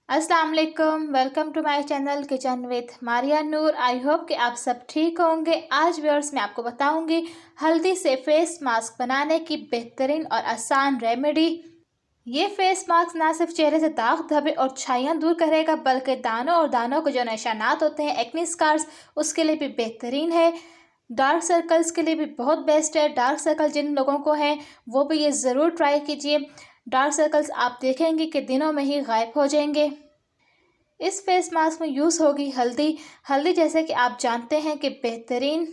अस्सलाम वालेकुम, welcome to my channel kitchen with Maria Noor. I hope कि आप सब ठीक होंगे। आज व्यूअर्स मैं आपको बताऊंगी हल्दी से फेस मास्क बनाने की बेहतरीन और आसान रेमेडी। ये फेस मास्क ना सिर्फ चेहरे से दाग धब्बे और छाइयाँ दूर करेगा, बल्कि दानों और दानों के जो निशानात होते हैं, एक्ने स्कार्स, उसके लिए भी बेहतरीन है। डार्क सर्कल्स के लिए भी बहुत बेस्ट है। डार्क सर्कल जिन लोगों को हैं वो भी ये ज़रूर ट्राई कीजिए। डार्क सर्कल्स आप देखेंगे कि दिनों में ही गायब हो जाएंगे। इस फेस मास्क में यूज़ होगी हल्दी। हल्दी जैसे कि आप जानते हैं कि बेहतरीन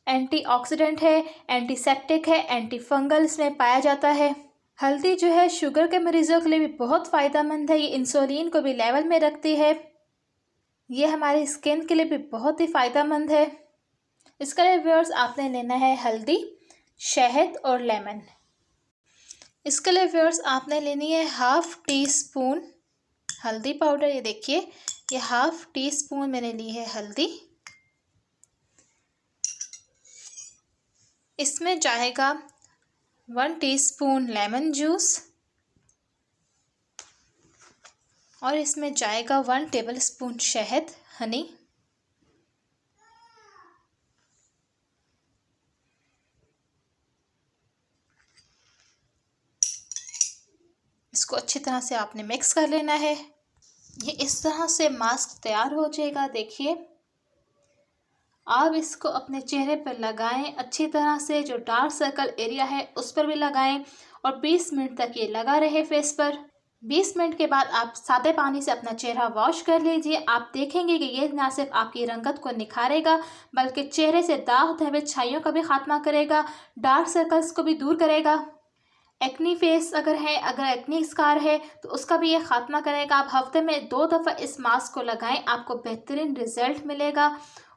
एंटीऑक्सीडेंट है, एंटीसेप्टिक है, एंटी फंगल इसमें पाया जाता है। हल्दी जो है शुगर के मरीज़ों के लिए भी बहुत फ़ायदेमंद है। ये इंसुलिन को भी लेवल में रखती है। ये हमारी स्किन के लिए भी बहुत ही फ़ायदेमंद है। इसके लिए व्यूअर्स आपने लेना है हल्दी, शहद और लेमन। इसके लिए व्यूअर्स आपने लेनी है हाफ़ टी स्पून हल्दी पाउडर। ये देखिए, ये हाफ़ टी स्पून मैंने ली है हल्दी। इसमें जाएगा 1 टीस्पून लेमन जूस और इसमें जाएगा 1 टेबलस्पून शहद, हनी। इसको अच्छी तरह से आपने मिक्स कर लेना है। ये इस तरह से मास्क तैयार हो जाएगा। देखिए, आप इसको अपने चेहरे पर लगाएं अच्छी तरह से। जो डार्क सर्कल एरिया है उस पर भी लगाएं और 20 मिनट तक ये लगा रहे फेस पर। 20 मिनट के बाद आप सादे पानी से अपना चेहरा वॉश कर लीजिए। आप देखेंगे कि ये ना सिर्फ आपकी रंगत को निखारेगा, बल्कि चेहरे से दाग धब्बे छाइयों का भी खात्मा करेगा, डार्क सर्कल्स को भी दूर करेगा। एक्नी फेस अगर है, अगर एक्नी स्कार है तो उसका भी ये खात्मा करेगा। आप हफ्ते में 2 दफ़ा इस मास्क को लगाएं, आपको बेहतरीन रिजल्ट मिलेगा।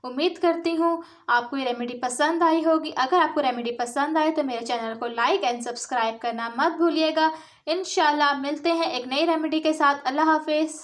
उम्मीद करती हूँ आपको ये रेमेडी पसंद आई होगी। अगर आपको रेमेडी पसंद आए तो मेरे चैनल को लाइक एंड सब्सक्राइब करना मत भूलिएगा। इंशाल्लाह मिलते हैं एक नई रेमेडी के साथ। अल्लाह हाफिज़।